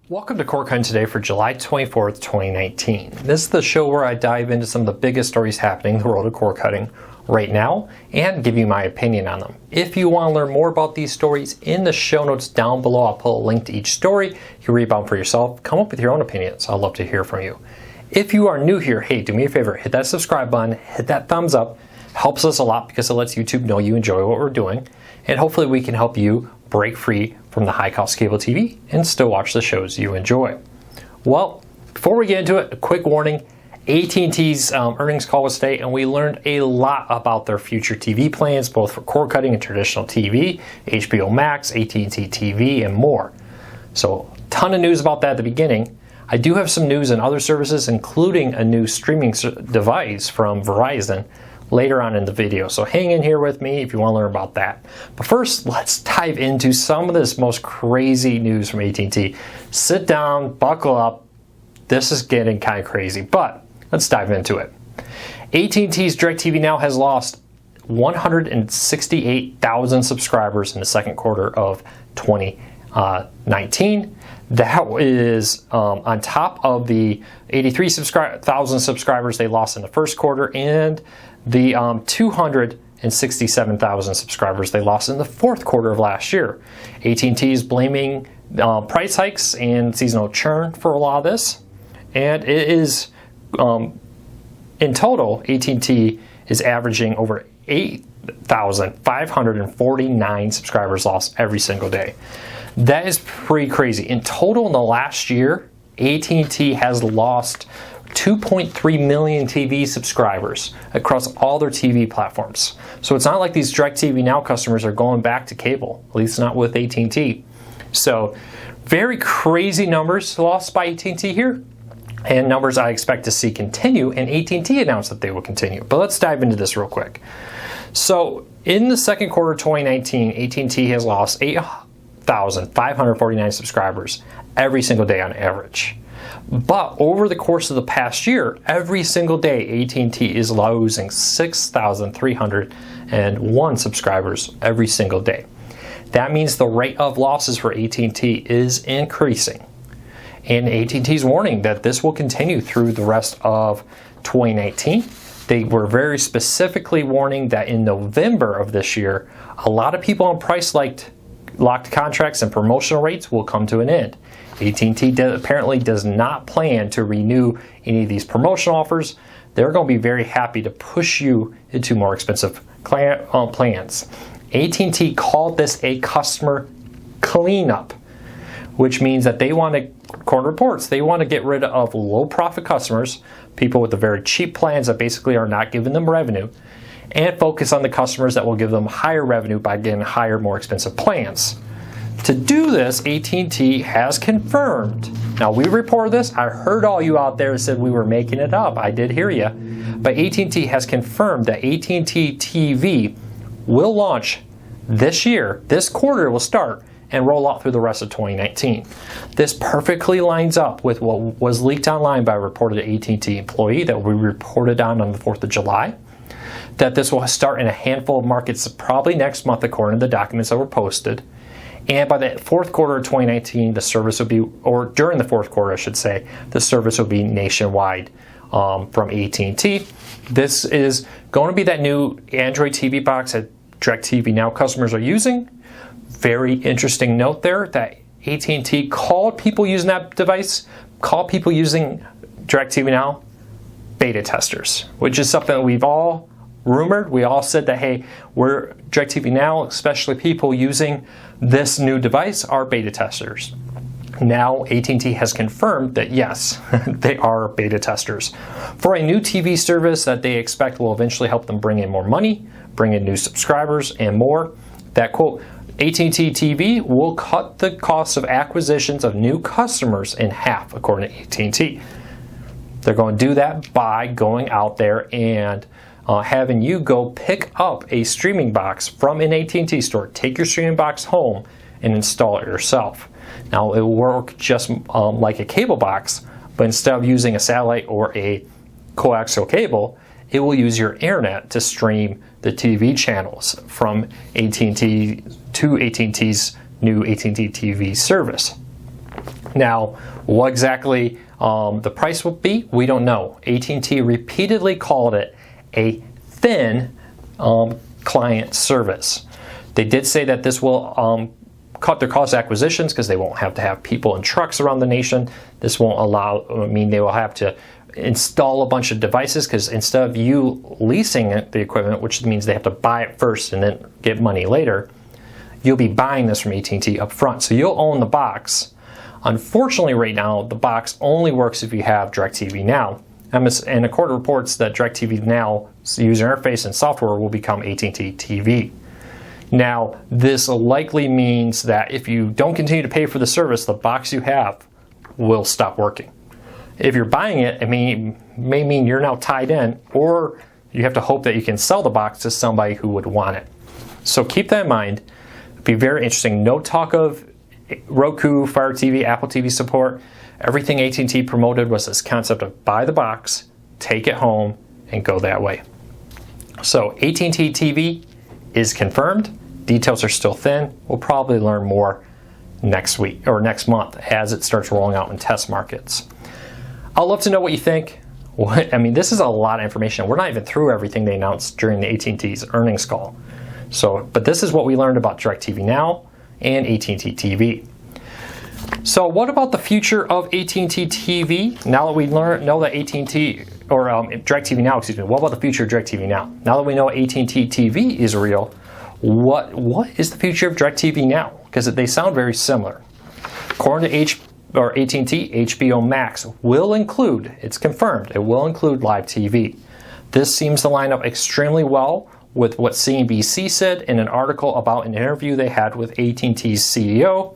Welcome to Cord Cutting today for July 24th, 2019. This is the show where I dive into some of the biggest stories happening in the world of cord cutting right now and give you my opinion on them. If you want to learn more about these stories, in the show notes down below I'll put a link to each story. You can read about them for yourself, come up with your own opinions. I'd love to hear from you. If you are new here, hey, do me a favor, hit that subscribe button, hit that thumbs up. Helps us a lot because it lets YouTube know you enjoy what we're doing, and hopefully we can help you break free from the high cost cable TV and still watch the shows you enjoy. Well, before we get into it, a quick warning. AT&T's earnings call was today, and we learned a lot about their future TV plans, both for cord cutting and traditional TV, HBO Max, AT&T TV, and more. So, a ton of news about that at the beginning. I do have some news in other services, including a new streaming device from Verizon later on in the video. So hang in here with me if you want to learn about that. But first, let's dive into some of this most crazy news from AT&T. Sit down, buckle up. This is getting kind of crazy, but let's dive into it. AT&T's DirecTV Now has lost 168,000 subscribers in the second quarter of 2019. That is on top of the 83,000 subscribers they lost in the first quarter and the 267,000 subscribers they lost in the fourth quarter of last year. AT&T is blaming price hikes and seasonal churn for a lot of this, and it is in total AT&T is averaging over 8,549 subscribers lost every single day. That is pretty crazy. In total, in the last year, AT&T has lost 2.3 million TV subscribers across all their TV platforms. So it's not like these DirecTV Now customers are going back to cable, at least not with AT&T. So very crazy numbers lost by AT&T here, and numbers I expect to see continue, and AT&T announced that they will continue. But let's dive into this real quick. So in the second quarter of 2019, AT&T has lost 8,549 subscribers every single day on average. But over the course of the past year, every single day AT&T is losing 6,301 subscribers every single day. That means the rate of losses for AT&T is increasing. And AT&T is warning that this will continue through the rest of 2019. They were very specifically warning that in November of this year, a lot of people on price-locked contracts and promotional rates will come to an end. AT&T apparently does not plan to renew any of these promotional offers. They're going to be very happy to push you into more expensive plans. AT&T called this a customer cleanup, which means that they want to, according to reports, they want to get rid of low-profit customers, people with the very cheap plans that basically are not giving them revenue, and focus on the customers that will give them higher revenue by getting higher, more expensive plans. To do this, AT&T has confirmed. Now, we reported this. I heard all you out there said we were making it up. I did hear you. But AT&T has confirmed that AT&T TV will launch this year. This quarter will start and roll out through the rest of 2019. This perfectly lines up with what was leaked online by a reported AT&T employee that we reported on the 4th of July. That this will start in a handful of markets probably next month according to the documents that were posted. And by the fourth quarter of 2019, the service will be, or during the fourth quarter I should say, the service will be nationwide from AT&T. This is going to be that new Android TV box that DirecTV Now customers are using. Very interesting note there that AT&T called people using that device, called people using DirecTV Now beta testers, which is something that we've all rumored. We all said that, hey, we're DirecTV Now, especially people using this new device, are beta testers. Now AT&T has confirmed that yes, they are beta testers for a new TV service that they expect will eventually help them bring in more money, bring in new subscribers, and more. That quote, AT&T TV will cut the cost of acquisitions of new customers in half, according to AT&T. They're going to do that by going out there and having you go pick up a streaming box from an AT&T store. Take your streaming box home and install it yourself. Now, it will work just like a cable box, but instead of using a satellite or a coaxial cable, it will use your internet to stream the TV channels from AT&T to AT&T's new AT&T TV service. Now, what exactly the price will be, we don't know. AT&T repeatedly called it a thin client service. They did say that this will cut their cost of acquisitions because they won't have to have people in trucks around the nation. This won't they will have to install a bunch of devices, because instead of you leasing the equipment, which means they have to buy it first and then get money later, you'll be buying this from AT&T up front. So you'll own the box. Unfortunately, right now, the box only works if you have DirecTV Now. And the court reports that DirecTV Now user interface and software will become AT&T TV. Now, this likely means that if you don't continue to pay for the service, the box you have will stop working. If you're buying it, it may mean you're now tied in, or you have to hope that you can sell the box to somebody who would want it. So keep that in mind. It'd be very interesting. No talk of Roku, Fire TV, Apple TV support. Everything AT&T promoted was this concept of buy the box, take it home, and go that way. So AT&T TV is confirmed. Details are still thin. We'll probably learn more next week or next month as it starts rolling out in test markets. I'd love to know what you think. This is a lot of information. We're not even through everything they announced during the AT&T's earnings call. But this is what we learned about DirecTV Now and AT&T TV. So what about the future of AT&T TV? Now that we know that AT&T, or DirecTV Now, excuse me, what about the future of DirecTV Now? Now that we know AT&T TV is real, what is the future of DirecTV Now? Because they sound very similar. According to AT&T, HBO Max will include, it's confirmed, it will include live TV. This seems to line up extremely well with what CNBC said in an article about an interview they had with AT&T's CEO,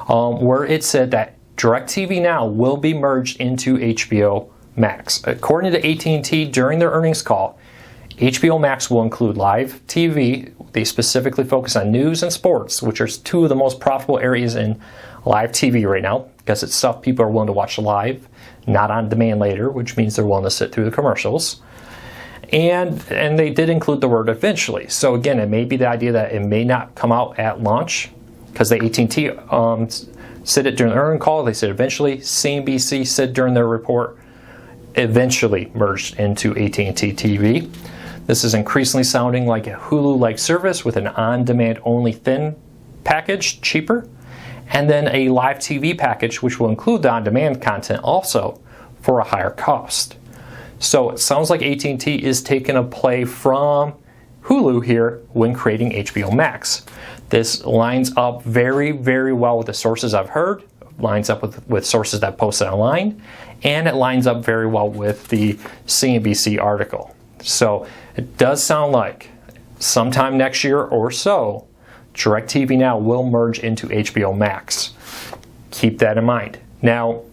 where it said that DirecTV Now will be merged into HBO Max. According to AT&T during their earnings call, HBO Max will include live TV. They specifically focus on news and sports, which are two of the most profitable areas in live TV right now, because it's stuff people are willing to watch live, not on demand later, which means they're willing to sit through the commercials. And they did include the word eventually. So again, it may be the idea that it may not come out at launch, because the AT&T said it during the earnings call. They said eventually. CNBC said during their report, eventually merged into AT&T TV. This is increasingly sounding like a Hulu-like service with an on-demand only thin package, cheaper, and then a live TV package which will include the on-demand content also for a higher cost. So it sounds like AT&T is taking a play from Hulu here when creating HBO Max. This lines up very, very well with the sources I've heard, lines up with sources that posted online, and it lines up very well with the CNBC article. So it does sound like sometime next year or so, DirecTV Now will merge into HBO Max. Keep that in mind. Now,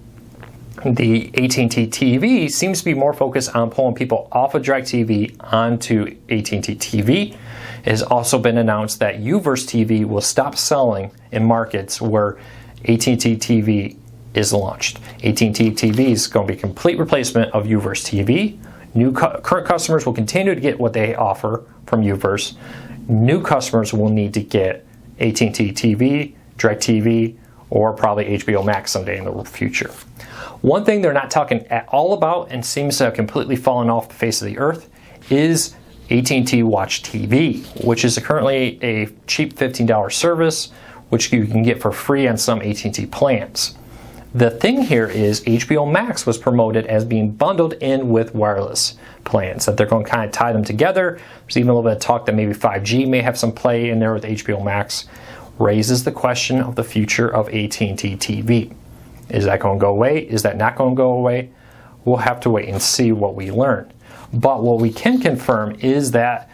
the AT&T TV seems to be more focused on pulling people off of DirecTV onto AT&T TV. It has also been announced that Uverse TV will stop selling in markets where AT&T TV is launched. AT&T TV is going to be a complete replacement of Uverse TV. Current customers will continue to get what they offer from Uverse. New customers will need to get AT&T TV, DirecTV, or probably HBO Max someday in the future. One thing they're not talking at all about and seems to have completely fallen off the face of the earth is AT&T Watch TV, which is currently a cheap $15 service, which you can get for free on some AT&T plans. The thing here is HBO Max was promoted as being bundled in with wireless plans, that they're going to kind of tie them together. There's even a little bit of talk that maybe 5G may have some play in there with HBO Max. Raises the question of the future of AT&T TV. Is that going to go away? Is that not going to go away? We'll have to wait and see what we learn. But what we can confirm is that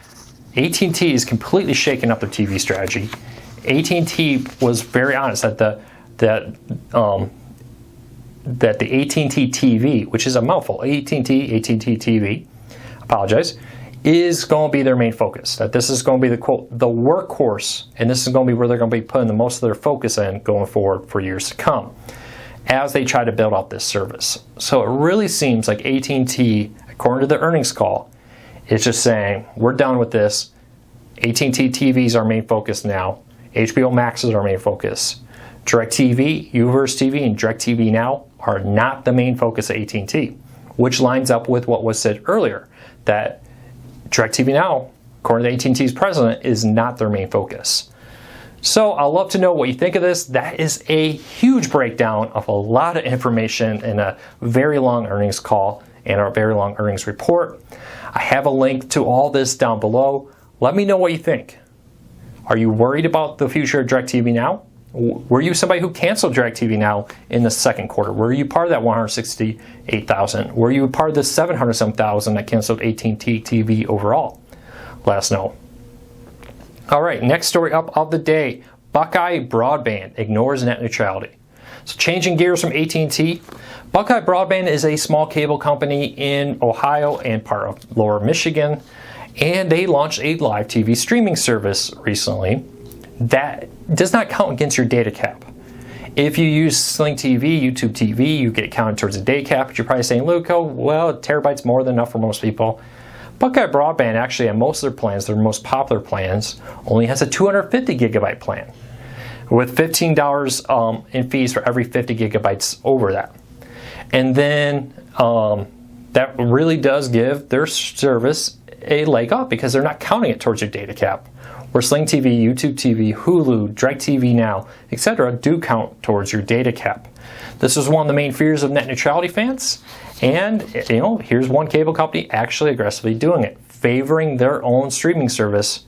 AT&T is completely shaking up their TV strategy. AT&T was very honest that the AT&T TV, which is a mouthful, AT&T TV, apologize, is going to be their main focus. That this is going to be the quote, the workhorse, and this is going to be where they're going to be putting the most of their focus in going forward for years to come as they try to build out this service. So it really seems like AT&T, according to the earnings call, is just saying, we're done with this. AT&T TV is our main focus now. HBO Max is our main focus. DirecTV, UVerse TV, and DirecTV Now are not the main focus of AT&T, which lines up with what was said earlier, that DirecTV Now, according to AT&T's president, is not their main focus. So I'd love to know what you think of this. That is a huge breakdown of a lot of information in a very long earnings call and a very long earnings report. I have a link to all this down below. Let me know what you think. Are you worried about the future of DirecTV Now? Were you somebody who canceled DirecTV Now in the second quarter? Were you part of that 168,000? Were you part of the 700-some-thousand that canceled AT&T TV overall? Let us know. All right, next story up of the day. Buckeye Broadband ignores net neutrality. So changing gears from AT&T, Buckeye Broadband is a small cable company in Ohio and part of Lower Michigan, and they launched a live TV streaming service recently that does not count against your data cap. If you use Sling TV, YouTube TV, you get counted towards the data cap, but you're probably saying, Luco, well, a terabyte's more than enough for most people. Buckeye Broadband actually, on most of their plans, their most popular plans, only has a 250 gigabyte plan with $15 in fees for every 50 gigabytes over that. And then that really does give their service a leg up because they're not counting it towards your data cap. Where Sling TV, YouTube TV, Hulu, DirecTV Now, etc. do count towards your data cap. This is one of the main fears of net neutrality fans. And, here's one cable company actually aggressively doing it, favoring their own streaming service,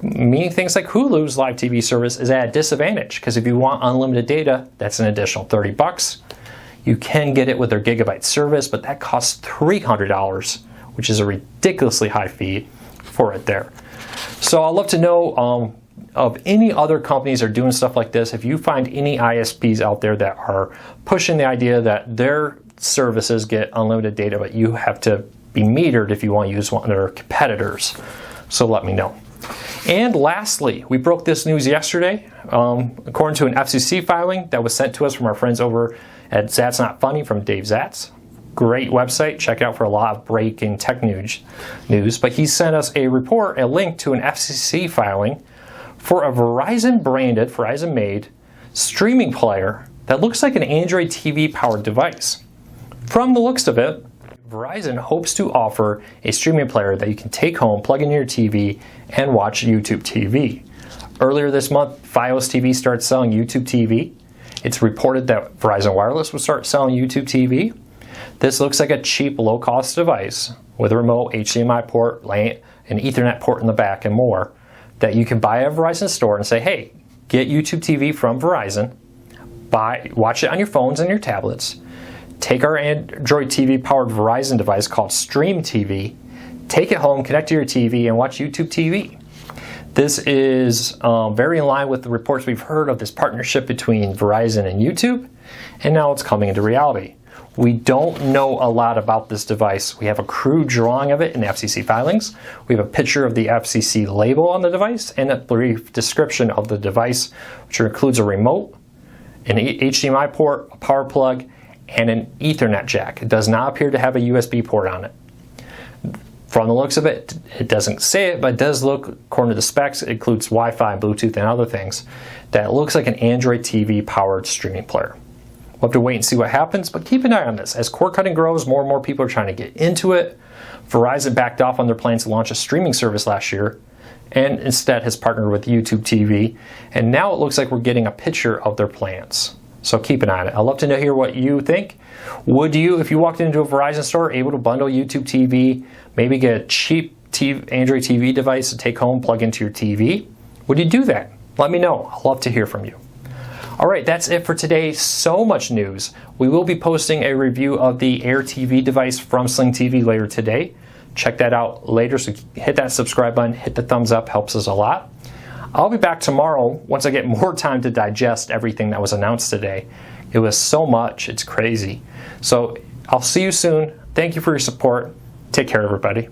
meaning things like Hulu's live TV service is at a disadvantage because if you want unlimited data, that's an additional $30. You can get it with their gigabyte service, but that costs $300, which is a ridiculously high fee for it there. So I'd love to know of any other companies that are doing stuff like this. If you find any ISPs out there that are pushing the idea that their services get unlimited data, but you have to be metered if you want to use one of their competitors. So let me know. And lastly, we broke this news yesterday. According to an FCC filing that was sent to us from our friends over at Zat's Not Funny from Dave Zatz. Great website. Check it out for a lot of breaking tech news. But he sent us a report, a link to an FCC filing for a Verizon-branded, Verizon-made streaming player that looks like an Android TV-powered device. From the looks of it, Verizon hopes to offer a streaming player that you can take home, plug into your TV, and watch YouTube TV. Earlier this month, Fios TV started selling YouTube TV. It's reported that Verizon Wireless will start selling YouTube TV. This looks like a cheap, low-cost device with a remote, HDMI port, an Ethernet port in the back, and more that you can buy at a Verizon store and say, hey, get YouTube TV from Verizon, watch it on your phones and your tablets, take our Android TV-powered Verizon device called Stream TV, take it home, connect to your TV, and watch YouTube TV. This is very in line with the reports we've heard of this partnership between Verizon and YouTube, and now it's coming into reality. We don't know a lot about this device. We have a crude drawing of it in the FCC filings. We have a picture of the FCC label on the device and a brief description of the device, which includes a remote, an HDMI port, a power plug, and an Ethernet jack. It does not appear to have a USB port on it. From the looks of it, it doesn't say it, but it does look, according to the specs, it includes Wi-Fi, Bluetooth, and other things, that it looks like an Android TV-powered streaming player. We'll have to wait and see what happens, but keep an eye on this. As cord cutting grows, more and more people are trying to get into it. Verizon backed off on their plans to launch a streaming service last year and instead has partnered with YouTube TV. And now it looks like we're getting a picture of their plans. So keep an eye on it. I'd love to hear what you think. Would you, if you walked into a Verizon store, able to bundle YouTube TV, maybe get a cheap Android TV device to take home, plug into your TV? Would you do that? Let me know. I'd love to hear from you. All right, that's it for today. So much news. We will be posting a review of the Air TV device from Sling TV later today. Check that out later, so hit that subscribe button, hit the thumbs up, helps us a lot. I'll be back tomorrow once I get more time to digest everything that was announced today. It was so much, it's crazy. So I'll see you soon. Thank you for your support. Take care, everybody.